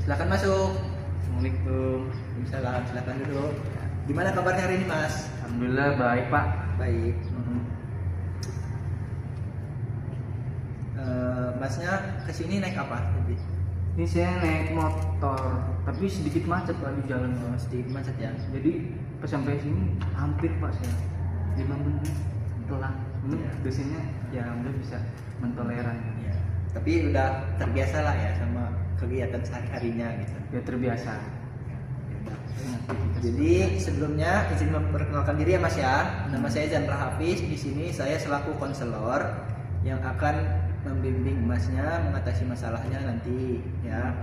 Silakan masuk. Assalamualaikum. Waalaikumsalam, silakan duduk. Gimana kabarnya hari ini, Mas? Alhamdulillah baik Pak. Baik. Masnya kesini naik apa tadi? Ini saya naik motor, tapi sedikit macet Pak di jalan. Sedikit macet ya. Jadi pas sampai sini hampir Pak saya 5 menit telat. Iya. Dosennya ya udah bisa mentoleran. Ya. Tapi udah terbiasa lah ya sama kegiatan sehari-harinya gitu. Ya terbiasa. Jadi sebelumnya izin memperkenalkan diri ya Mas ya. Nama saya Chandra Hafiz. Di sini saya selaku konselor yang akan membimbing Masnya mengatasi masalahnya nanti ya.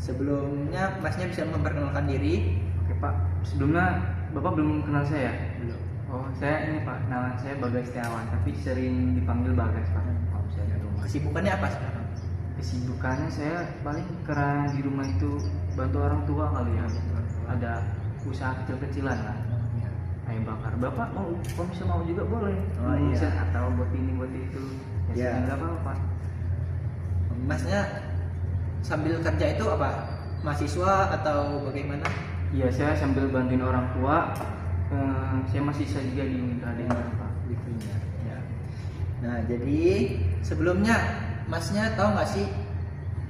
Sebelumnya Masnya bisa memperkenalkan diri. Oke Pak, sebelumnya Bapak belum kenal saya? Belum. Oh saya ini Pak, nama saya Bagas Setiawan, tapi sering dipanggil Bagas Pak. Oh, saya di rumah. Kesibukannya apa sekarang? Kesibukannya saya paling karena di rumah itu bantu orang tua kali ya. Ada usaha kecil-kecilan lah. Ayam bakar. Bapak mau, kalau misalnya mau juga boleh. Oh, iya. Bisa atau buat ini buat itu. Iya. Ya enggak apa-apa. Masnya sambil kerja itu apa? Mahasiswa atau bagaimana? Iya, saya sambil bantuin orang tua. Saya masih juga di Unitra Pak. Gitu ya. Nah, jadi sebelumnya Masnya tahu nggak sih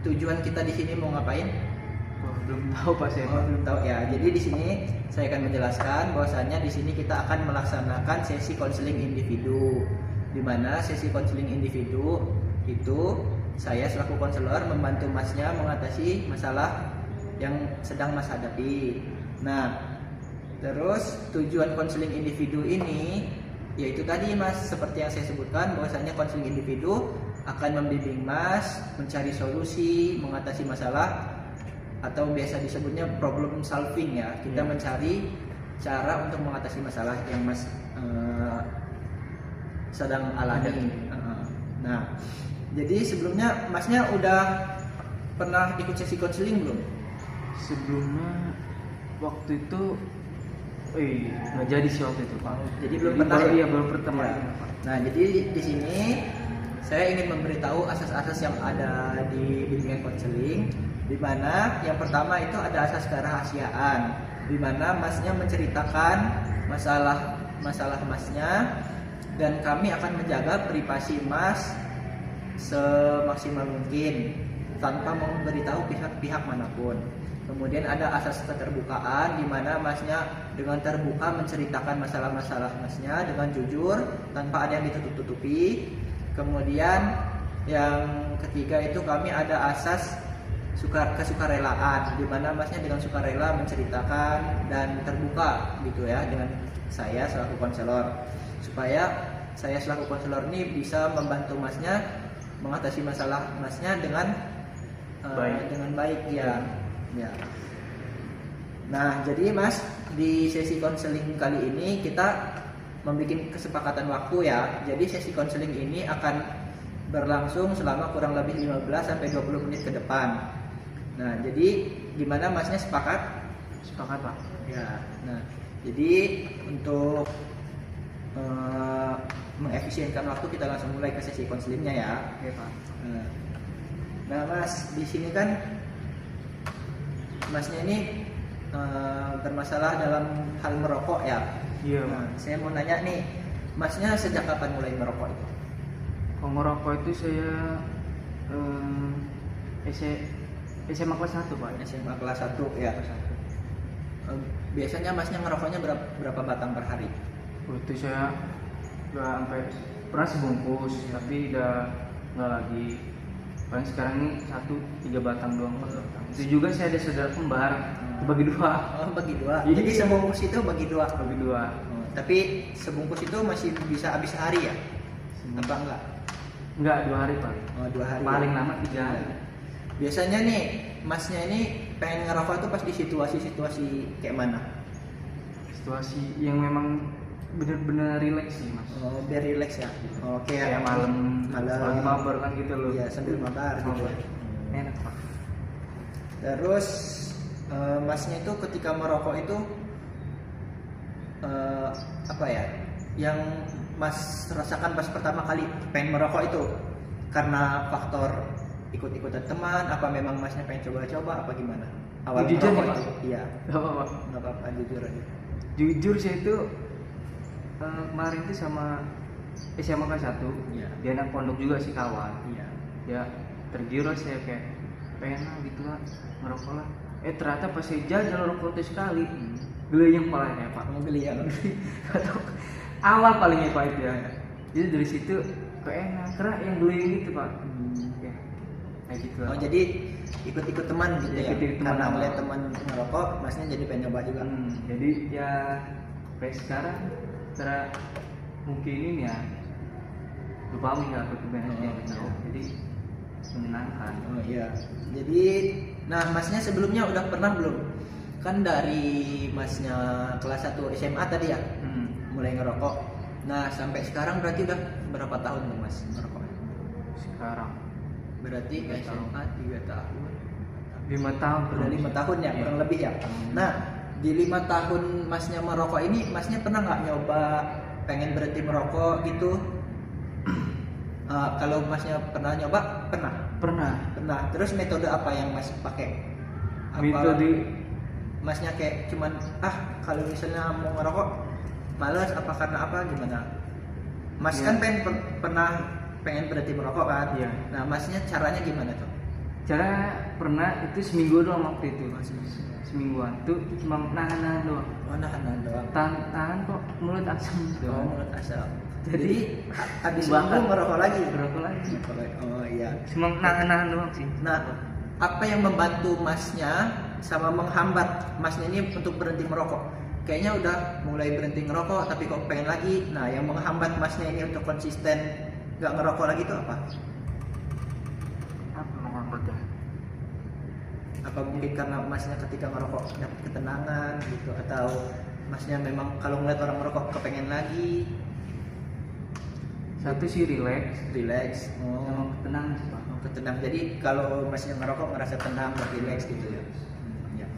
tujuan kita di sini mau ngapain? Oh, belum tahu Pak saya. Oh, belum tahu ya. Jadi di sini saya akan menjelaskan bahwasanya di sini kita akan melaksanakan sesi konseling individu. Di mana sesi konseling individu itu saya selaku konselor membantu Masnya mengatasi masalah yang sedang Mas hadapi. Nah, terus tujuan konseling individu ini yaitu tadi Mas, seperti yang saya sebutkan bahwasanya konseling individu akan membimbing Mas mencari solusi, mengatasi masalah atau biasa disebutnya problem solving ya. Kita mencari cara untuk mengatasi masalah yang Mas sedang alami. Nah, jadi sebelumnya Masnya udah pernah ikut sesi konseling belum? Sebelumnya waktu itu nggak jadi sih waktu itu Pak. Jadi belum pernah baru, ya? Iya baru pertama Ya. ini, Pak. Nah, jadi di sini saya ingin memberitahu asas-asas yang ada di bimbingan konseling, di mana yang pertama itu ada asas kerahasiaan, di mana Masnya menceritakan masalah Masnya dan kami akan menjaga privasi Mas semaksimal mungkin tanpa memberitahu pihak-pihak manapun. Kemudian ada asas keterbukaan di mana Masnya dengan terbuka menceritakan masalah-masalah Masnya dengan jujur tanpa ada yang ditutup-tutupi. Kemudian yang ketiga itu kami ada asas kesukarelaan di mana Masnya dengan sukarela menceritakan dan terbuka gitu ya dengan saya selaku konselor, supaya saya selaku konselor ini bisa membantu Masnya mengatasi masalah Masnya dengan baik ya. Ya. Nah, jadi Mas, di sesi konseling kali ini kita membuat kesepakatan waktu ya. Jadi sesi konseling ini akan berlangsung selama kurang lebih 15 sampai 20 menit ke depan. Nah, jadi gimana Masnya sepakat? Sepakat Pak. Ya. Nah, jadi untuk mengefisienkan waktu kita langsung mulai ke sesi konselingnya ya. Oke Pak. Nah, Mas, di sini kan Masnya ini bermasalah dalam hal merokok ya. Iya. Nah, saya mau nanya nih, Masnya sejak kapan mulai merokok itu? Kalau merokok itu saya SMA kelas 1 Pak. SMA kelas 1 ya. Biasanya Masnya ngerokoknya berapa batang per hari? Waktu saya nggak sampai pernah sebungkus, tapi udah nggak lagi. Paling sekarang ini 3 batang doang Pak. Itu juga saya ada saudara kembar, bagi 2. Oh, bagi 2. Iya. Jadi sebungkus itu bagi 2. Bagi 2. Tapi sebungkus itu masih bisa habis sehari ya? Apa enggak? Enggak, 2 hari Pak. Oh, 2 hari. Paling ya? lama 3 hari. Biasanya nih, Masnya ini pengen ngerokok tuh pas di situasi-situasi kayak mana? Situasi yang memang bener-bener relax sih Mas. Oh, biar relax ya. Oke. Kayak malam lagi mabar kan gitu loh. Iya, sambil mabar gitu. Enak Pak. Terus Masnya itu ketika merokok itu apa ya? Yang Mas rasakan pas pertama kali pengen merokok itu karena faktor ikut-ikutan teman, apa memang masnya pengen coba-coba, apa gimana? Jujur ya, Pak? itu? Iya, Gak apa-apa. nggak apa-apa, jujur aja. Jujur saya itu kemarin itu sama SMA kelas 1 Iya. dia anak pondok juga sih kawan. Iya. Ya tergiur saya kayak pengen lah gitu lah ngerokok lah. Ternyata pas saya jajan rokok itu sekali geleyang palanya Pak. Mau beli ya? Atau awal palingnya Pak itu ya. Jadi dari situ keenak karena yang geleyang itu Pak. Ya, kayak gitu lah. Oh, jadi ikut-ikut teman gitu ya? Ikut-ikut teman. Karena melihat teman ngerokok, masnya jadi pengen nyoba juga. Jadi ya kayak sekarang secara mungkin ini ya dopamin ya aku iya. jadi menyenangkan. Oh iya. Jadi, nah masnya sebelumnya udah pernah belum? Kan dari masnya kelas 1 SMA tadi ya, mulai ngerokok. Nah sampai sekarang berarti udah berapa tahun tuh mas ngerokok? Sekarang Berarti SMA 3 tahun. 5 tahun Udah 5 tahun ya, kurang lebih ya. Nah di 5 tahun masnya merokok ini, masnya pernah nggak nyoba pengen berhenti merokok gitu? Kalau masnya pernah nyoba, pernah Terus metode apa yang mas pakai? metode Masnya kayak cuman kalau misalnya mau ngerokok males apa karena apa gimana? Mas Iya. kan pernah pengen berhenti merokok kan? Iya. Nah masnya caranya gimana tuh? cara pernah itu seminggu doang waktu itu semingguan tuh cuma nahan doang Oh nahan doang. tahan kok mulut asam Oh doang mulut asam. Jadi, Jadi habis bakar. seminggu ngerokok lagi. berapa lagi Oh iya. cuma nahan doang sih. Nah, apa yang membantu masnya sama menghambat masnya ini untuk berhenti merokok? Kayaknya udah mulai berhenti ngerokok tapi kok pengen lagi. Nah, yang menghambat masnya ini untuk konsisten nggak ngerokok lagi itu apa? Apa menghambatnya? Apa mungkin karena masnya ketika ngerokok dapat ketenangan gitu, atau masnya memang kalau ngeliat orang ngerokok kepengen lagi? Satu sih relax Oh, tenang sih Pak. tenang. Jadi kalau masnya ngerokok ngerasa tenang, relax gitu ya. Ya.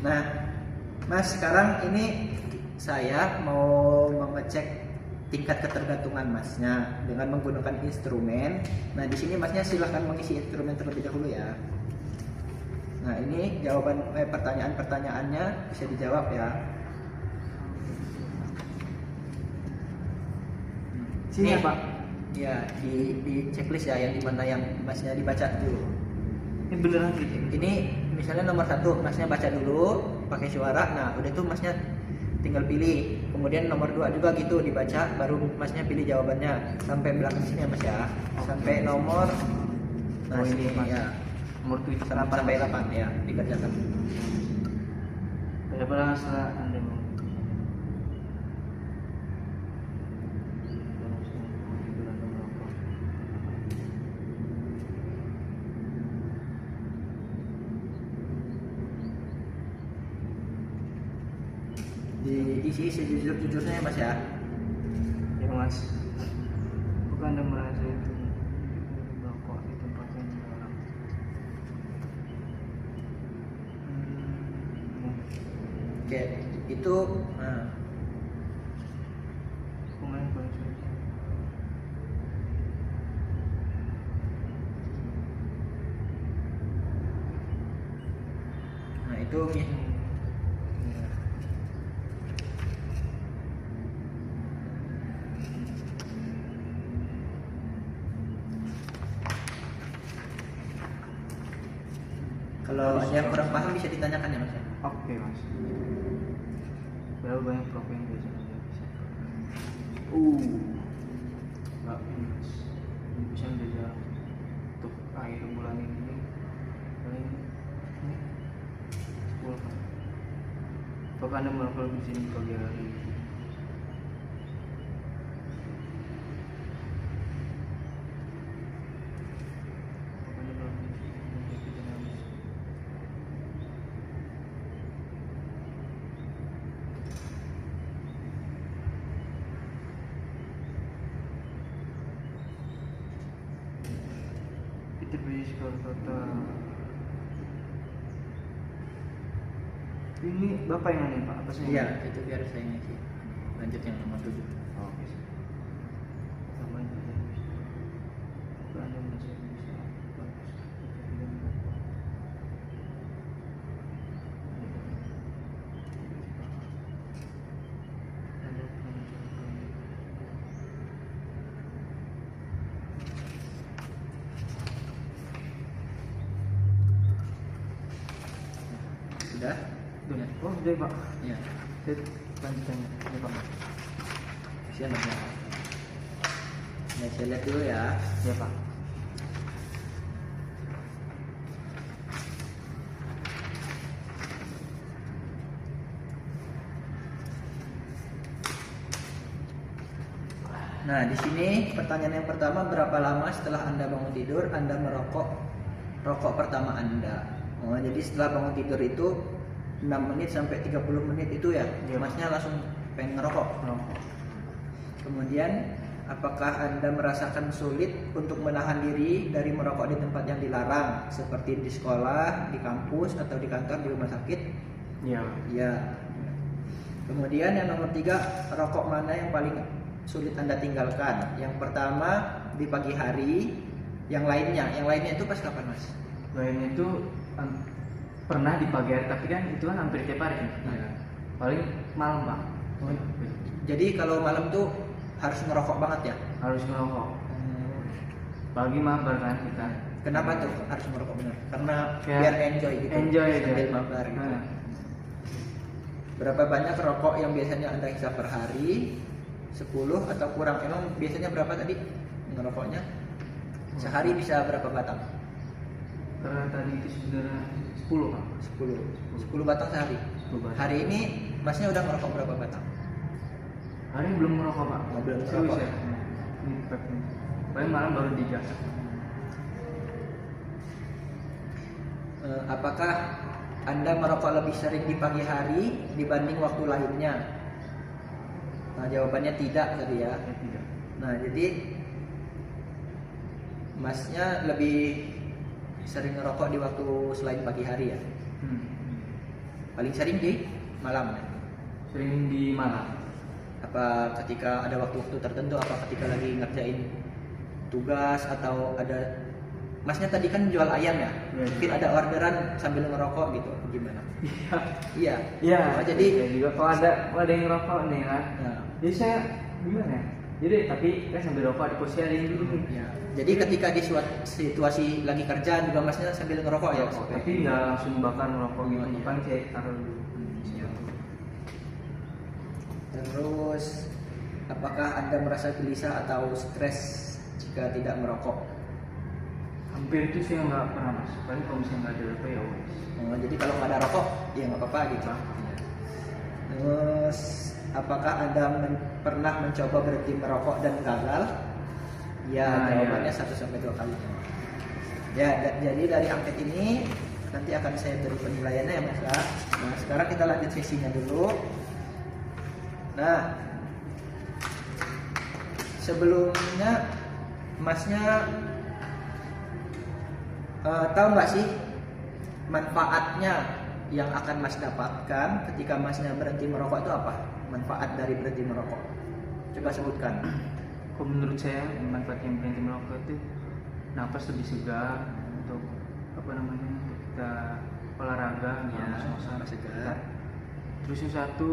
Nah, mas sekarang ini saya mau mengecek tingkat ketergantungan masnya dengan menggunakan instrumen. Nah, di sini masnya silahkan mengisi instrumen terlebih dahulu ya. Nah, ini jawaban pertanyaan-pertanyaannya bisa dijawab ya. Sini Nih, ya Pak. Ya, di checklist ya yang dimana yang masnya dibaca dulu. Ini beneran gitu. Ini misalnya nomor 1 masnya baca dulu pakai suara. Nah udah itu masnya tinggal pilih. Kemudian nomor 2 juga gitu dibaca, baru masnya pilih jawabannya sampai belakang sini ya mas ya. Sampai nomor ini Mas. ya Nomor 7 sampai 8 ya dikerjakan. Daripada setelah Anda mau Diisi sejujur-jujurnya ya mas ya. ya Mas, bukan Anda merasa itu merokok di tempat yang dilarang. Oke itu Kemarin paling sulit. nah itu kalau ada yang kurang paham bisa ditanyakan ya mas ya. Oke Mas. Berapa banyak profil yang biasanya dia bisa? Nggak ini Mas. Ini bisa belajar untuk akhir bulan ini paling ini 10 kan. Apakah Anda melakukan di sini pagi hari? Apakah Anda melakukan di sini pagi hari? Itu bisa kata ini bapak yang ini Pak apa sih? Iya itu biar saya ngisi. Lanjut yang nomor 7. Oke. Tambah ini aja bisa. Bukan Anda merasa bisa bagus. Sudah? Udah. Oh, udah Pak. Ya. Saya lanjutannya. Ini Pak. Siap ya. Nah, saya lihat dulu ya. Ya Pak. Nah, di sini pertanyaan yang pertama, berapa lama setelah Anda bangun tidur Anda merokok rokok pertama Anda? Oh, jadi setelah bangun tidur itu 6 menit sampai 30 menit itu ya, Iya. Masnya langsung pengen ngerokok. Merokok. Kemudian, apakah Anda merasakan sulit untuk menahan diri dari merokok di tempat yang dilarang, seperti di sekolah, di kampus, atau di kantor, di rumah sakit? Iya. Ya. Kemudian yang nomor 3, rokok mana yang paling sulit Anda tinggalkan? Yang pertama di pagi hari, yang lainnya itu pas kapan, Mas? Lainnya itu pernah di pagi hari, tapi kan itu kan hampir tiap hari. Iya. Paling malam Pak. Oh, jadi kalau malam tuh harus ngerokok banget ya? Harus ngerokok. Pagi mabar kan kita. Kenapa tuh harus ngerokok bener? Karena Ya, biar enjoy gitu. enjoy aja. Sambil mabar gitu. Nah. Berapa banyak rokok yang biasanya Anda hisap per hari? 10 atau kurang? Emang biasanya berapa tadi ngerokoknya? Sehari bisa berapa batang? Karena tadi itu sebenarnya 10 Pak. 10 batang sehari. 10 batang. Hari ini Masnya udah ngerokok berapa batang? Hari ini belum merokok Pak. Oh, belum Serius merokok. ya. Ini prep nih. Paling malam baru 3. Apakah Anda merokok lebih sering di pagi hari dibanding waktu lainnya? Nah, jawabannya tidak tadi ya. Tidak. Nah, jadi Masnya lebih sering ngerokok di waktu selain pagi hari ya? Paling sering di malam ya? Sering di malam. Apa ketika ada waktu-waktu tertentu, apa ketika lagi ngerjain tugas, atau ada Masnya tadi kan jual ayam ya? Iya. Mungkin ada orderan sambil ngerokok gitu, gimana? Iya. Iya. Iya. Oh, jadi Ya juga kalau ada yang ngerokok nih kan. nah, Jadi saya gimana ya? Jadi tapi kan sambil rokok di posisi ada yang dulu. ya. Jadi ketika di situasi lagi kerja juga Masnya sambil ngerokok ya? Tapi nggak langsung bakar ngerokok gitu. Oh, iya. Bukan saya taruh dulu. Terus, apakah Anda merasa gelisah atau stres jika tidak merokok? Hampir itu saya nggak pernah mas. Paling kalau misalnya nggak ada apa ya wes. Oh, jadi kalau nggak ada rokok, ya nggak apa-apa gitu. Terus, apakah Anda pernah mencoba berhenti merokok dan gagal? Ya, Nah, jawabannya iya. 1-2 kali. Ya, jadi dari angket ini nanti akan saya beri penilaiannya ya Mas. Nah, sekarang kita lanjut sesinya dulu. Nah, sebelumnya Masnya tahu nggak sih manfaatnya yang akan Mas dapatkan ketika Masnya berhenti merokok itu apa? Manfaat dari berhenti merokok? Coba sebutkan. Kalau menurut saya manfaat yang berhenti merokok itu napas lebih segar untuk apa namanya kita olahraga Ya, ngos-ngosan. napas segar. Terus yang satu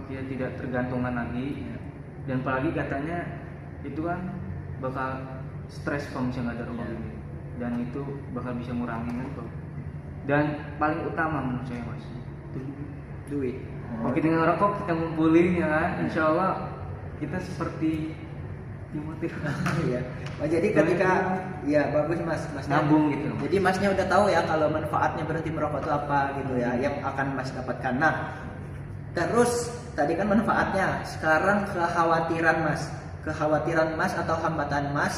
kita tidak tergantungan lagi Ya. dan apalagi katanya itu kan bakal stres kalau misalnya nggak ada rokok Ya. ini dan itu bakal bisa ngurangin kan kok. Dan paling utama menurut saya mas itu Duit. kalau kita ngerokok kita ngumpulin ya kan, insya Allah kita seperti Timothy Iya. Oh, jadi ketika ya bagus Mas, nabung gitu. Jadi Masnya udah tahu ya kalau manfaatnya berhenti merokok itu apa gitu ya, yang akan Mas dapatkan. Nah, terus tadi kan manfaatnya, sekarang kekhawatiran Mas atau hambatan Mas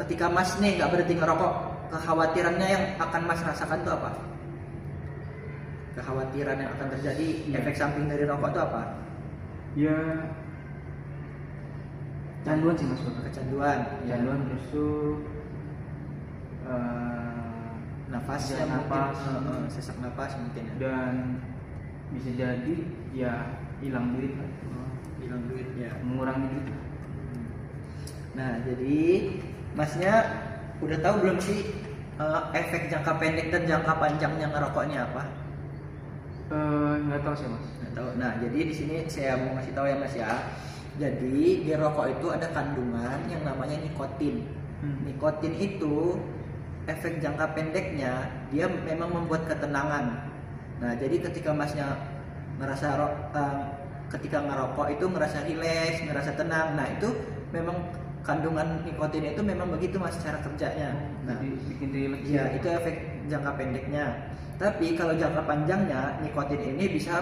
ketika Mas nih nggak berhenti ngerokok, kekhawatirannya yang akan Mas rasakan itu apa? Kekhawatiran yang akan terjadi, efek samping dari rokok itu apa? Ya canduan sih mas. Kecanduan, ya. Canduan terus tuh Nafasnya Ya, napas. mungkin, sesak napas mungkin ya. dan bisa jadi ya hilang duit lah. Hilang duit ya. Mengurangi gitu. Nah, jadi Masnya udah tahu belum sih efek jangka pendek dan jangka panjangnya ngerokoknya apa? Nggak tahu sih mas. Nggak tahu. Nah, jadi di sini saya mau ngasih tahu ya Mas ya. Jadi di rokok itu ada kandungan yang namanya nikotin. Nikotin itu efek jangka pendeknya dia memang membuat ketenangan. Nah, jadi ketika masnya ketika ngerokok itu ngerasa rileks, ngerasa tenang. Nah, itu memang kandungan nikotin itu memang begitu mas cara kerjanya. Nah, Jadi bikin rileks. ya itu efek jangka pendeknya. Tapi kalau jangka panjangnya nikotin ini bisa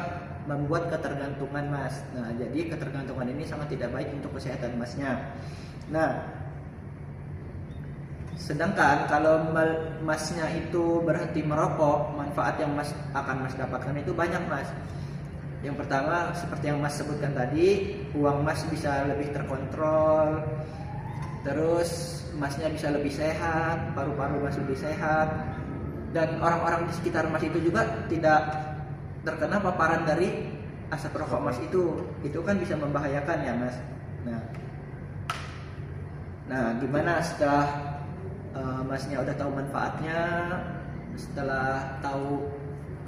membuat ketergantungan mas. Nah, jadi ketergantungan ini sangat tidak baik untuk kesehatan masnya. Nah, sedangkan kalau masnya itu berhenti merokok, manfaat yang mas dapatkan itu banyak mas. Yang pertama seperti yang mas sebutkan tadi, uang mas bisa lebih terkontrol, terus masnya bisa lebih sehat, paru-paru mas lebih sehat, dan orang-orang di sekitar mas itu juga tidak terkena paparan dari asap rokok mas itu kan bisa membahayakan ya mas. Nah gimana setelah masnya udah tahu manfaatnya, setelah tahu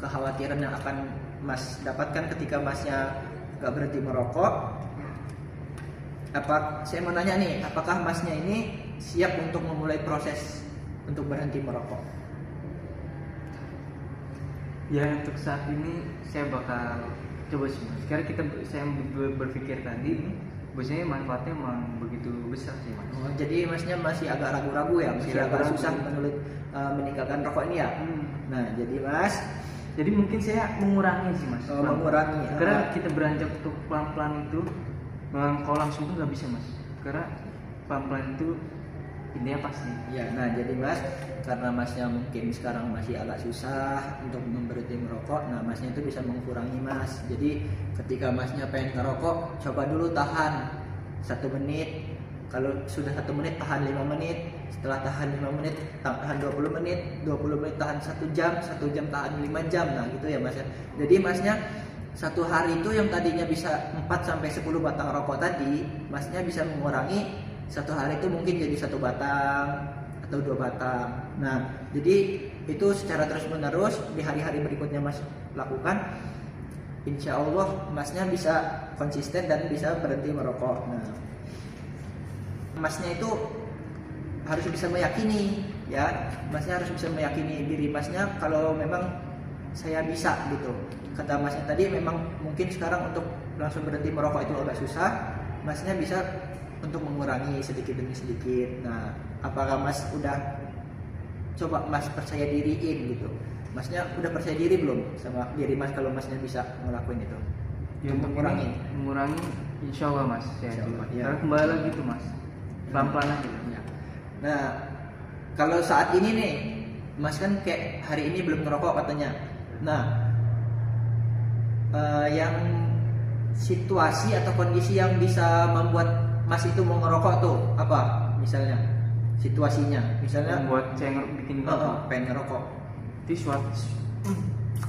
kekhawatiran yang akan mas dapatkan ketika masnya gak berhenti merokok, saya mau nanya nih, apakah masnya ini siap untuk memulai proses untuk berhenti merokok? Ya untuk saat ini saya bakal coba sih mas. Sekarang saya berpikir tadi, biasanya manfaatnya memang begitu besar sih mas. Oh, jadi masnya masih agak ragu-ragu ya, masih agak susah meninggalkan rokok ini ya. Nah jadi mas, jadi mungkin saya mengurangi sih mas. Mengurangi. Karena kita beranjak untuk pelan-pelan itu, memang kalau langsung tuh nggak bisa mas. Karena pelan-pelan itu intinya pasti. Ya, nah jadi mas, karena masnya mungkin sekarang masih agak susah untuk berhenti merokok, nah masnya itu bisa mengurangi mas. Jadi ketika masnya pengen ngerokok, coba dulu tahan 1 menit. Kalau sudah 1 menit tahan 5 menit. Setelah tahan 5 menit tahan 20 menit, 20 menit tahan 1 jam, 1 jam tahan 5 jam. Nah gitu ya mas ya. Jadi masnya satu hari itu yang tadinya bisa 4-10 batang rokok tadi, masnya bisa mengurangi satu hari itu mungkin jadi 1 batang atau 2 batang. Nah jadi itu secara terus menerus di hari-hari berikutnya mas lakukan, insya Allah masnya bisa konsisten dan bisa berhenti merokok. Nah masnya itu harus bisa meyakini ya, masnya harus bisa meyakini diri masnya kalau memang saya bisa gitu. Kata masnya tadi memang mungkin sekarang untuk langsung berhenti merokok itu agak susah, masnya bisa untuk mengurangi sedikit demi sedikit. Nah apakah mas udah coba mas percaya diriin gitu, masnya udah percaya diri belum sama diri mas kalau masnya bisa ngelakuin itu Ya, untuk mengurangi insya Allah mas. Insya Allah, ya. Karena kembali lagi tuh mas, pelan-pelan aja. Ya. Nah, kalau saat ini nih, mas kan kayak hari ini belum ngerokok katanya. Nah, yang situasi atau kondisi yang bisa membuat mas itu mau ngerokok tuh apa? Misalnya situasinya, misalnya Membuat saya bikin pengen ngerokok. itu suatu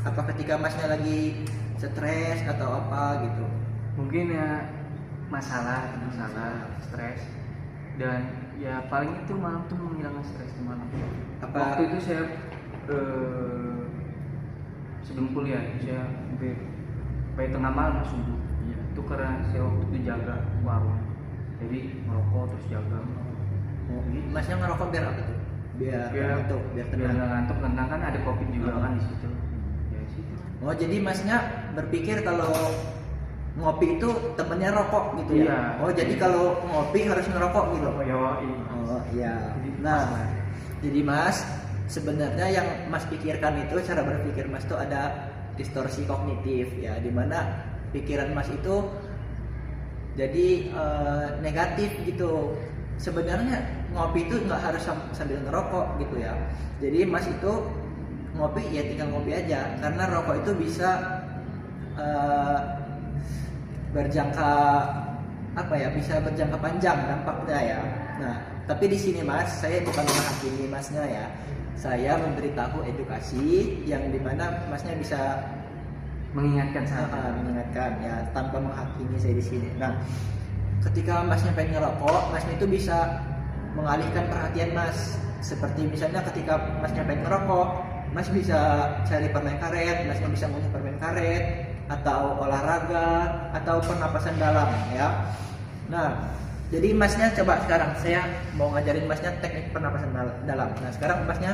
Apa ketika masnya lagi stres atau apa gitu? mungkin ya masalah, stres, dan ya paling itu malam tuh menghilangkan stres di malam. Apa? Waktu itu saya sebelum kuliah saya sampai tengah malam subuh. Iya. Itu karena saya waktu itu jaga warung, jadi merokok terus jaga. Masnya ngerokok biar apa tuh? Biar ngantuk, biar Biar tenang. nggak ngantuk, karena kan ada kopi juga kan di situ. Ya situ. Oh jadi masnya berpikir kalau ngopi itu temennya rokok gitu ya? Iya. Oh jadi kalau ngopi harus ngerokok gitu? Oh ya, Oh iya. Jadi Nah, pas lah. jadi mas sebenarnya yang mas pikirkan itu cara berpikir mas itu ada distorsi kognitif ya, dimana pikiran mas itu jadi negatif gitu. Sebenarnya ngopi itu nggak harus sambil ngerokok gitu ya. Jadi mas itu ngopi ya tinggal ngopi aja, karena rokok itu bisa berjangka bisa berjangka panjang dampaknya ya. Nah tapi di sini mas, saya bukan menghakimi masnya ya, saya memberitahu edukasi yang dimana masnya bisa Mengingatkan saya. mengingatkan ya tanpa menghakimi saya di sini. Nah ketika masnya pengen ngerokok, masnya itu bisa mengalihkan perhatian mas. Seperti misalnya ketika masnya pengen ngerokok, mas bisa cari permen karet, masnya bisa ngunyah permen karet, atau olahraga, atau pernapasan dalam ya. Nah Jadi masnya coba sekarang saya mau ngajarin masnya teknik pernapasan dalam. Nah sekarang masnya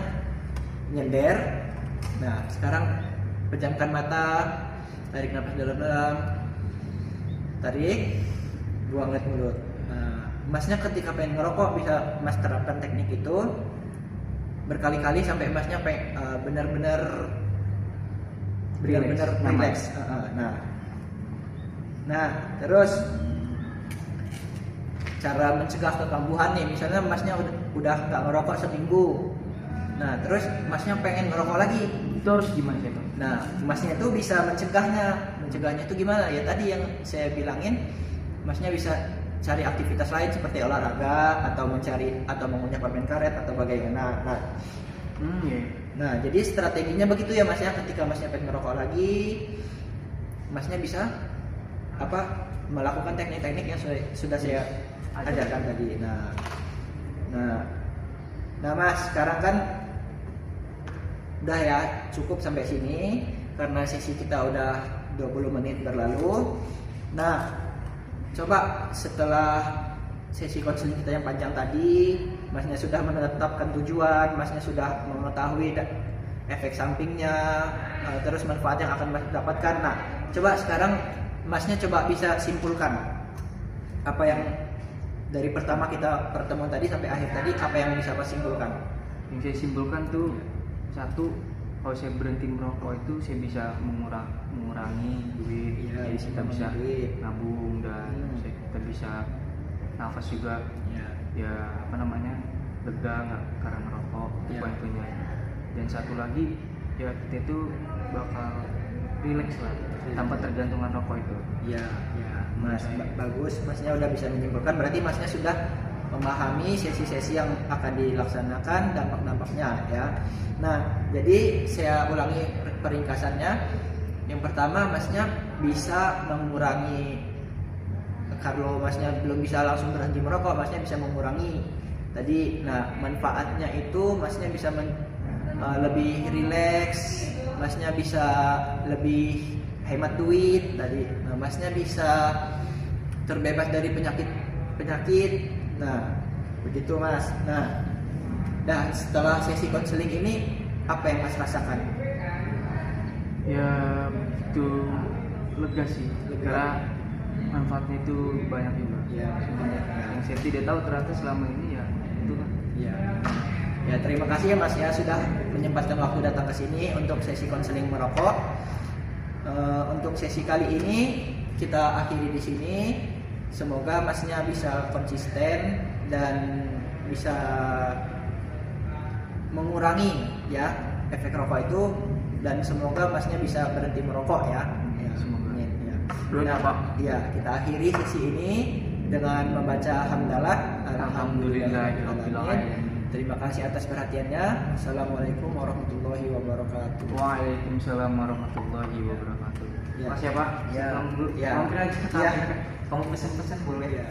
nyender. Nah sekarang pejamkan mata, tarik nafas dalam-dalam, tarik, buang lewat mulut. Nah masnya ketika pengen ngerokok bisa mas terapkan teknik itu berkali-kali sampai masnya benar-benar relax. Nah terus cara mencegah kekambuhan nih, misalnya masnya udah nggak ngerokok seminggu, nah terus masnya pengen ngerokok lagi, Itu harus gimana sih, Bang? nah masnya itu bisa mencegahnya itu gimana ya, tadi yang saya bilangin, masnya bisa cari aktivitas lain seperti olahraga atau mengunyah permen karet atau bagaimana. Iya. Nah jadi strateginya begitu ya mas ya, ketika masnya pengen ngerokok lagi, masnya bisa melakukan teknik-teknik yang sudah saya ajarkan tadi. Nah mas, sekarang kan udah ya, cukup sampai sini karena sesi kita udah 20 menit berlalu. Nah coba setelah sesi konseling kita yang panjang tadi, masnya sudah menetapkan tujuan, masnya sudah mengetahui efek sampingnya, terus manfaat yang akan mas dapatkan. Nah coba sekarang masnya coba bisa simpulkan apa yang dari pertama kita pertemuan tadi sampai akhir tadi, apa yang bisa mas simpulkan? Yang saya simpulkan tuh, satu, kalau saya berhenti merokok itu saya bisa mengurangi duit, Iya, jadi bisa kita bisa mengurangi duit. nabung dan kita bisa nafas juga, ya lega nggak karena merokok, Iya. poin-poinnya. Dan satu lagi, ya kita itu bakal relax lah tanpa tergantungan rokok itu. Ya, mas, bagus. Masnya udah bisa menyimpulkan. Berarti masnya sudah memahami sesi-sesi yang akan dilaksanakan, dampak-dampaknya ya. Nah, jadi saya ulangi peringkasannya. Yang pertama, masnya bisa mengurangi. Kalau masnya belum bisa langsung berhenti merokok, masnya bisa mengurangi tadi. Nah, manfaatnya itu masnya bisa lebih rileks, masnya bisa lebih hemat duit tadi. Nah, masnya bisa terbebas dari penyakit. Nah, begitu mas. Nah, setelah sesi konseling ini apa yang mas rasakan? Ya itu lega sih, karena manfaatnya itu banyak juga. Ya, Yang saya tidak tahu ternyata selama ini ya itu kan. Ya, terima kasih ya mas ya sudah menyempatkan waktu datang ke sini untuk sesi konseling merokok. Untuk sesi kali ini kita akhiri di sini. Semoga masnya bisa konsisten dan bisa mengurangi ya efek rokok itu, dan semoga masnya bisa berhenti merokok ya. Semoga. Ya. Doa, Pak. Ya, kita akhiri sesi ini dengan membaca hamdalah. Alhamdulillahirobbilalamin. Terima kasih atas perhatiannya. Assalamualaikum warahmatullahi wabarakatuh. Waalaikumsalam warahmatullahi wabarakatuh. Ya. Makasih ya Pak. Ya. Mampir aja. Ya. Kamu pesan-pesan boleh. Ya.